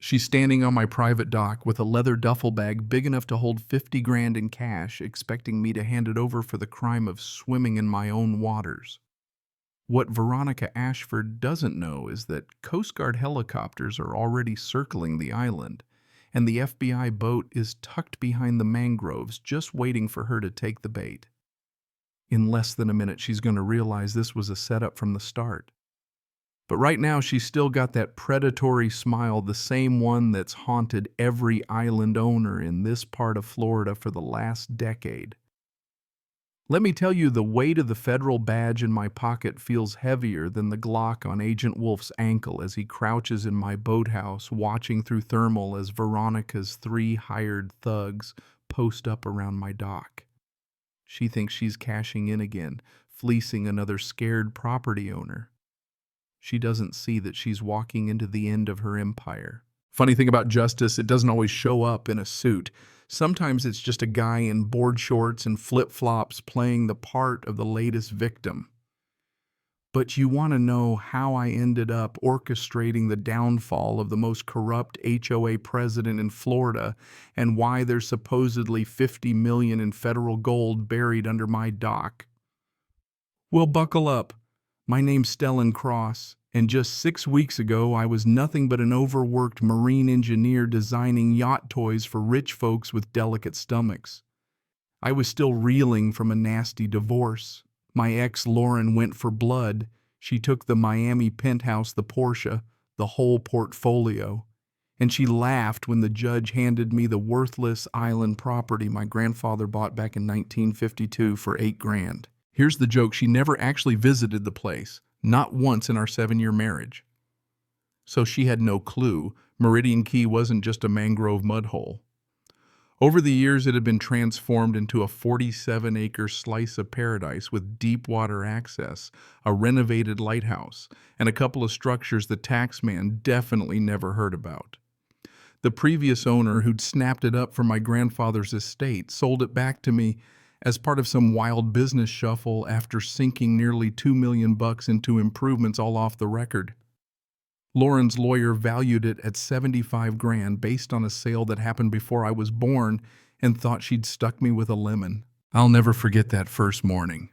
She's standing on my private dock with a leather duffel bag big enough to hold 50 grand in cash, expecting me to hand it over for the crime of swimming in my own waters. What Veronica Ashford doesn't know is that Coast Guard helicopters are already circling the island, and the FBI boat is tucked behind the mangroves just waiting for her to take the bait. In less than a minute, she's going to realize this was a setup from the start. But right now, she's still got that predatory smile, the same one that's haunted every island owner in this part of Florida for the last decade. Let me tell you, the weight of the federal badge in my pocket feels heavier than the Glock on Agent Wolf's ankle as he crouches in my boathouse watching through thermal as Veronica's 3 hired thugs post up around my dock. She thinks she's cashing in again, fleecing another scared property owner. She doesn't see that she's walking into the end of her empire. Funny thing about justice, it doesn't always show up in a suit. Sometimes it's just a guy in board shorts and flip-flops playing the part of the latest victim. But you want to know how I ended up orchestrating the downfall of the most corrupt HOA president in Florida and why there's supposedly $50 million in federal gold buried under my dock? Well, buckle up. My name's Stellan Cross, and just 6 weeks ago I was nothing but an overworked marine engineer designing yacht toys for rich folks with delicate stomachs. I was still reeling from a nasty divorce. My ex Lauren went for blood. She took the Miami penthouse, the Porsche, the whole portfolio. And she laughed when the judge handed me the worthless island property my grandfather bought back in 1952 for $8 grand. Here's the joke: she never actually visited the place, not once in our 7-year marriage. So she had no clue Meridian Key wasn't just a mangrove mudhole. Over the years, it had been transformed into a 47-acre slice of paradise with deep water access, a renovated lighthouse, and a couple of structures the taxman definitely never heard about. The previous owner, who'd snapped it up from my grandfather's estate, sold it back to me as part of some wild business shuffle after sinking nearly $2 million into improvements all off the record. Lauren's lawyer valued it at 75 grand based on a sale that happened before I was born and thought she'd stuck me with a lemon. I'll never forget that first morning.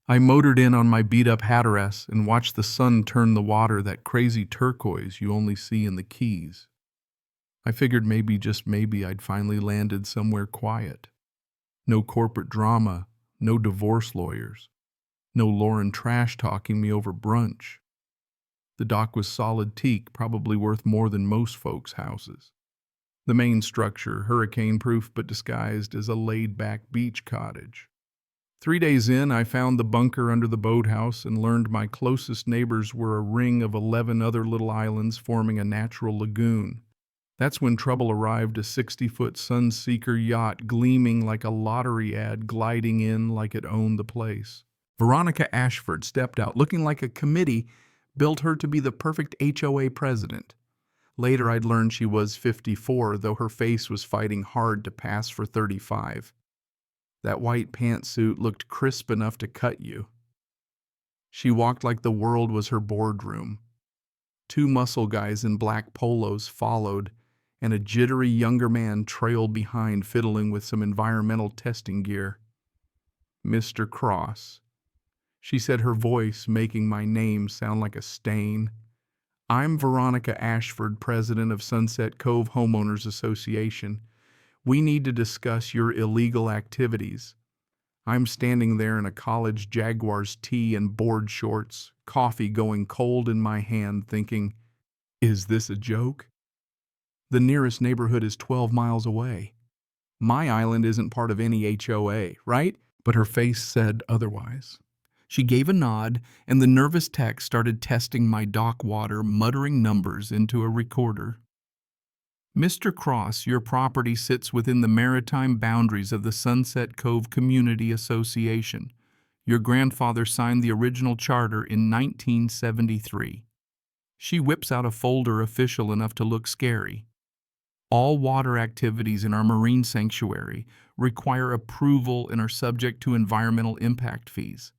I motored in on my beat-up Hatteras and watched the sun turn the water that crazy turquoise you only see in the Keys. I figured maybe, just maybe, I'd finally landed somewhere quiet. No corporate drama, no divorce lawyers, no Lauren trash-talking me over brunch. The dock was solid teak, probably worth more than most folks' houses. The main structure, hurricane-proof but disguised as a laid-back beach cottage. 3 days in, I found the bunker under the boathouse and learned my closest neighbors were a ring of 11 other little islands forming a natural lagoon. That's when trouble arrived, a 60-foot Sunseeker yacht gleaming like a lottery ad gliding in like it owned the place. Veronica Ashford stepped out looking like a committee built her to be the perfect HOA president. Later I'd learned she was 54, though her face was fighting hard to pass for 35. That white pantsuit looked crisp enough to cut you. She walked like the world was her boardroom. 2 muscle guys in black polos followed, and a jittery younger man trailed behind fiddling with some environmental testing gear. Mr. Cross. She said, her voice making my name sound like a stain. I'm Veronica Ashford, president of Sunset Cove Homeowners Association. We need to discuss your illegal activities. I'm standing there in a college Jaguars tee and board shorts, coffee going cold in my hand, thinking, is this a joke? The nearest neighborhood is 12 miles away. My island isn't part of any HOA, right? But her face said otherwise. She gave a nod, and the nervous tech started testing my dock water, muttering numbers into a recorder. Mr. Cross, your property sits within the maritime boundaries of the Sunset Cove Community Association. Your grandfather signed the original charter in 1973. She whips out a folder official enough to look scary. All water activities in our marine sanctuary require approval and are subject to environmental impact fees.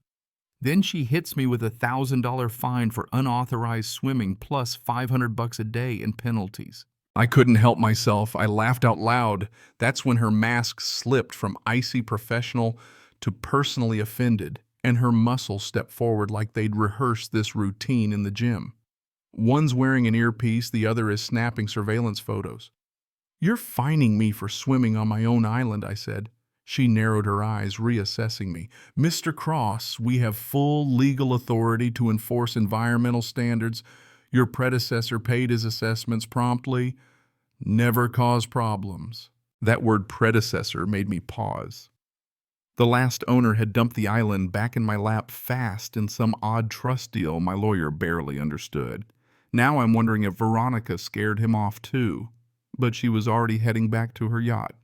Then she hits me with a $1,000 fine for unauthorized swimming plus $500 a day in penalties. I couldn't help myself. I laughed out loud. That's when her mask slipped from icy professional to personally offended, and her muscles stepped forward like they'd rehearsed this routine in the gym. One's wearing an earpiece, the other is snapping surveillance photos. "You're fining me for swimming on my own island," I said. She narrowed her eyes, reassessing me. "Mr. Cross, we have full legal authority to enforce environmental standards. Your predecessor paid his assessments promptly. Never cause problems." That word predecessor made me pause. The last owner had dumped the island back in my lap fast in some odd trust deal my lawyer barely understood. Now I'm wondering if Veronica scared him off too. But she was already heading back to her yacht.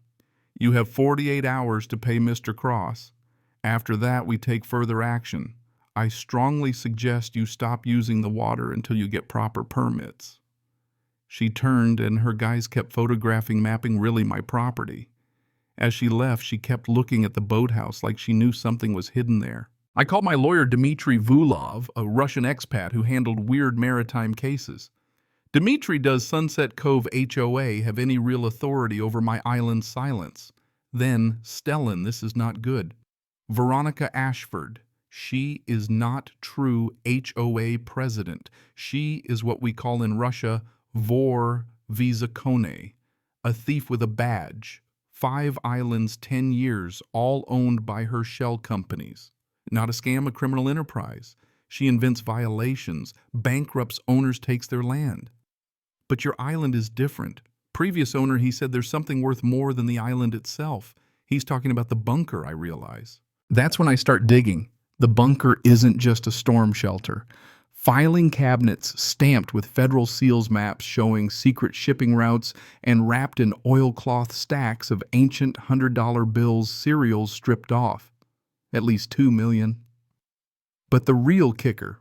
"You have 48 hours to pay Mr. Cross. After that, we take further action. I strongly suggest you stop using the water until you get proper permits." She turned, and her guys kept photographing, mapping really my property. As she left, she kept looking at the boathouse like she knew something was hidden there. I called my lawyer Dmitry Vulov, a Russian expat who handled weird maritime cases. "Dmitry, does Sunset Cove HOA have any real authority over my island's silence?" Then, "Stellan, this is not good. Veronica Ashford, she is not true HOA president. She is what we call in Russia vor vizakone, a thief with a badge. 5 islands, 10 years, all owned by her shell companies. Not a scam, a criminal enterprise. She invents violations, bankrupts owners, takes their land. But your island is different. Previous owner, he said there's something worth more than the island itself. He's talking about the bunker, I realize." That's when I start digging. The bunker isn't just a storm shelter. Filing cabinets stamped with federal seals maps showing secret shipping routes and wrapped in oilcloth stacks of ancient $100 bills, serials stripped off. At least 2 million. But the real kicker: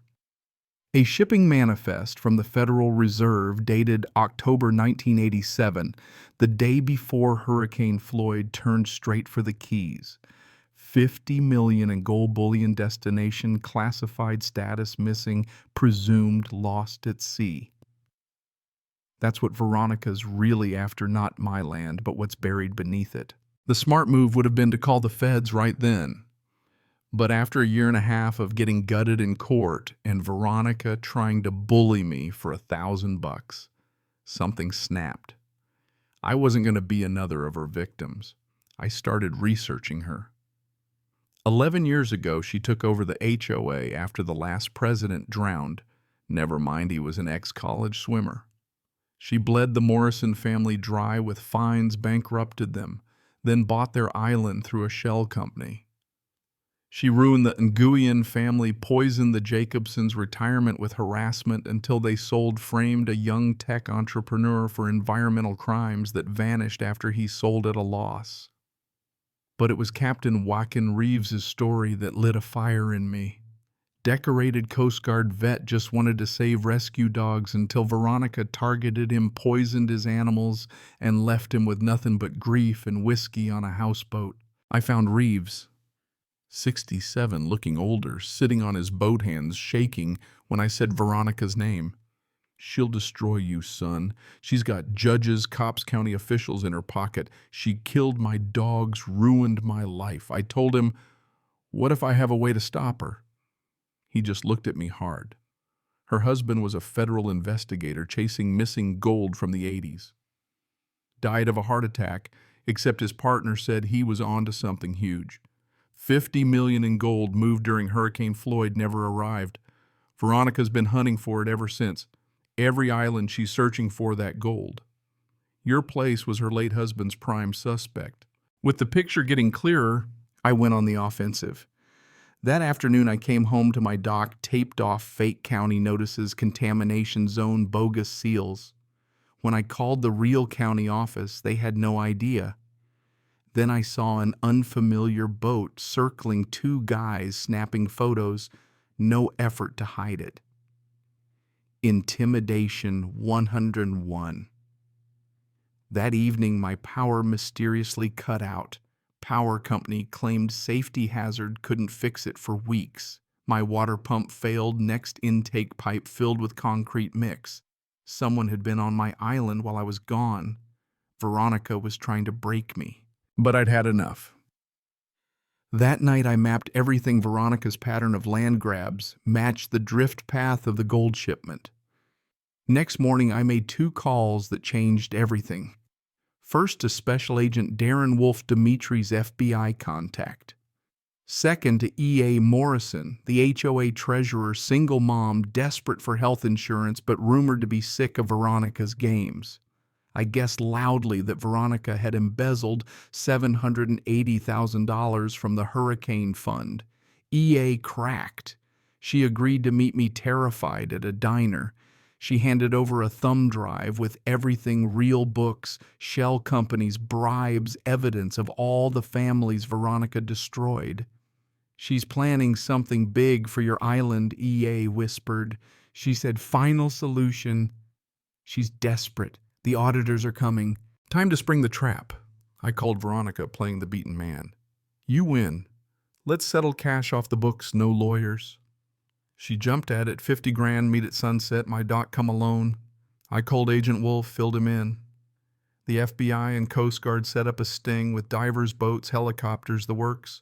a shipping manifest from the Federal Reserve dated October 1987, the day before Hurricane Floyd turned straight for the Keys. 50 million in gold bullion, destination, classified status missing, presumed lost at sea. That's what Veronica's really after, not my land, but what's buried beneath it. The smart move would have been to call the feds right then. But after a year and a half of getting gutted in court and Veronica trying to bully me for $1,000, something snapped. I wasn't going to be another of her victims. I started researching her. 11 years ago, she took over the HOA after the last president drowned. Never mind, he was an ex-college swimmer. She bled the Morrison family dry with fines, bankrupted them, then bought their island through a shell company. She ruined the Nguyen family, poisoned the Jacobsons' retirement with harassment until they framed a young tech entrepreneur for environmental crimes that vanished after he sold at a loss. But it was Captain Joaquin Reeves' story that lit a fire in me. Decorated Coast Guard vet just wanted to save rescue dogs until Veronica targeted him, poisoned his animals, and left him with nothing but grief and whiskey on a houseboat. I found Reeves, 67, looking older, sitting on his boat hands, shaking when I said Veronica's name. "She'll destroy you, son. She's got judges, cops, county officials in her pocket. She killed my dogs, ruined my life." I told him, "What if I have a way to stop her?" He just looked at me hard. Her husband was a federal investigator chasing missing gold from the 80s. Died of a heart attack, except his partner said he was on to something huge. 50 million in gold moved during Hurricane Floyd never arrived. Veronica's been hunting for it ever since. Every island she's searching for that gold. Your place was her late husband's prime suspect. With the picture getting clearer, I went on the offensive. That afternoon, I came home to my dock, taped off fake county notices, contamination zone, bogus seals. When I called the real county office, they had no idea. Then I saw an unfamiliar boat circling 2 guys snapping photos, no effort to hide it. Intimidation 101. That evening, my power mysteriously cut out. Power company claimed safety hazard, couldn't fix it for weeks. My water pump failed, next intake pipe filled with concrete mix. Someone had been on my island while I was gone. Veronica was trying to break me. But I'd had enough. That night I mapped everything. Veronica's pattern of land grabs matched the drift path of the gold shipment. Next morning I made 2 calls that changed everything. First to Special Agent Darren Wolf Dimitri's FBI contact. Second to E.A. Morrison, the HOA treasurer, single mom, desperate for health insurance but rumored to be sick of Veronica's games. I guessed loudly that Veronica had embezzled $780,000 from the hurricane fund. E.A. cracked. She agreed to meet me terrified at a diner. She handed over a thumb drive with everything: real books, shell companies, bribes, evidence of all the families Veronica destroyed. "She's planning something big for your island," E.A. whispered. She said, "Final solution. She's desperate. The auditors are coming. Time to spring the trap." I called Veronica, playing the beaten man. "You win. Let's settle cash off the books, no lawyers." She jumped at it. 50 grand, meet at sunset, my doc, come alone. I called Agent Wolf, filled him in. The FBI and Coast Guard set up a sting with divers, boats, helicopters, the works.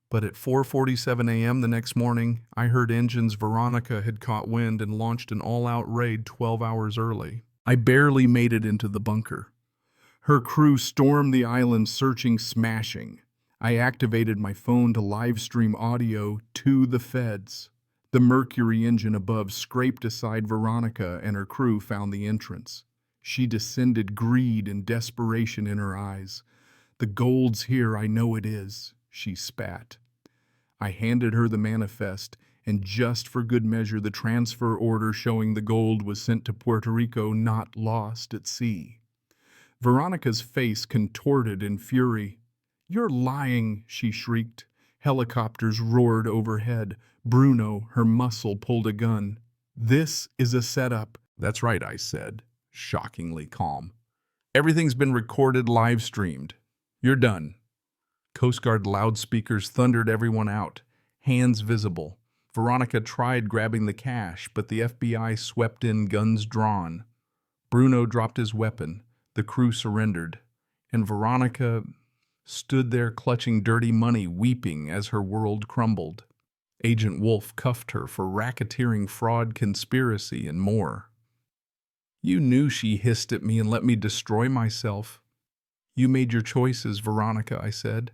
But at 4:47 a.m. the next morning, I heard engines. Veronica had caught wind and launched an all-out raid 12 hours early. I barely made it into the bunker. Her crew stormed the island, searching, smashing. I activated my phone to live stream audio to the feds. The Mercury engine above scraped aside. Veronica and her crew found the entrance. She descended, greed and desperation in her eyes. "The gold's here, I know it is," she spat. I handed her the manifest, and just for good measure, the transfer order showing the gold was sent to Puerto Rico, not lost at sea. Veronica's face contorted in fury. "You're lying," she shrieked. Helicopters roared overhead. Bruno, her muscle, pulled a gun. "This is a setup." "That's right," I said, shockingly calm. "Everything's been recorded, live streamed. You're done." Coast Guard loudspeakers thundered everyone out, hands visible. Veronica tried grabbing the cash, but the FBI swept in, guns drawn. Bruno dropped his weapon. The crew surrendered. And Veronica stood there clutching dirty money, weeping as her world crumbled. Agent Wolf cuffed her for racketeering, fraud, conspiracy, and more. "You knew," she hissed at me, "and let me destroy myself." "You made your choices, Veronica," I said.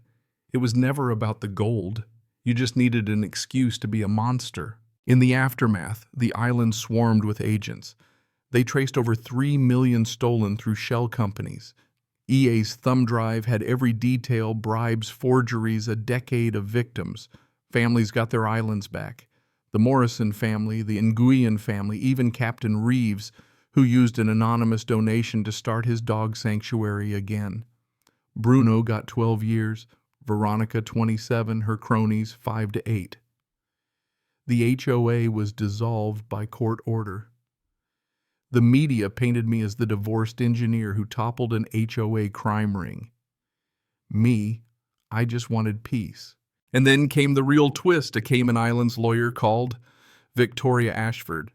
"It was never about the gold. You just needed an excuse to be a monster." In the aftermath, the island swarmed with agents. They traced over 3 million stolen through shell companies. EA's thumb drive had every detail: bribes, forgeries, a decade of victims. Families got their islands back. The Morrison family, the Nguyen family, even Captain Reeves, who used an anonymous donation to start his dog sanctuary again. Bruno got 12 years, Veronica 27, her cronies 5 to 8. The HOA was dissolved by court order. The media painted me as the divorced engineer who toppled an HOA crime ring. Me, I just wanted peace. And then came the real twist: a Cayman Islands lawyer called Victoria Ashford.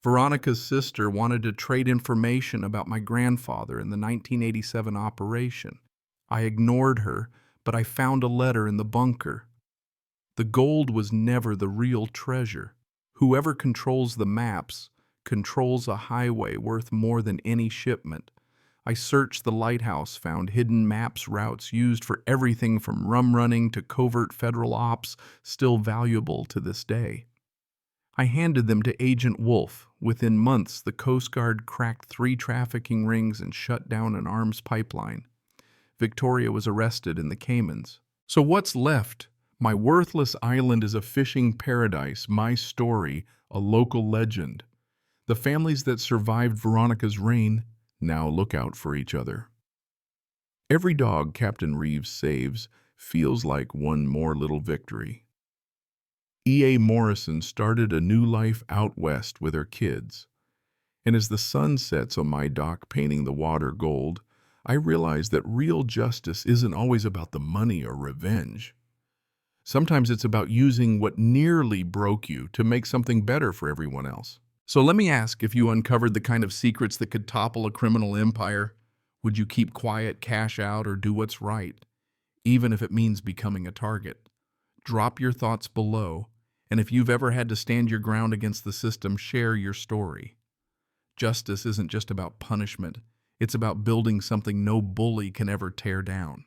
Veronica's sister wanted to trade information about my grandfather in the 1987 operation. I ignored her, but I found a letter in the bunker. The gold was never the real treasure. Whoever controls the maps controls a highway worth more than any shipment. I searched the lighthouse, found hidden maps, routes used for everything from rum running to covert federal ops, still valuable to this day. I handed them to Agent Wolf. Within months, the Coast Guard cracked 3 trafficking rings and shut down an arms pipeline. Victoria was arrested in the Caymans. So what's left? My worthless island is a fishing paradise, my story, a local legend. The families that survived Veronica's reign now look out for each other. Every dog Captain Reeves saves feels like one more little victory. E.A. Morrison started a new life out west with her kids. And as the sun sets on my dock painting the water gold, I realize that real justice isn't always about the money or revenge. Sometimes it's about using what nearly broke you to make something better for everyone else. So let me ask, if you uncovered the kind of secrets that could topple a criminal empire, would you keep quiet, cash out, or do what's right, even if it means becoming a target? Drop your thoughts below, and if you've ever had to stand your ground against the system, share your story. Justice isn't just about punishment, it's about building something no bully can ever tear down.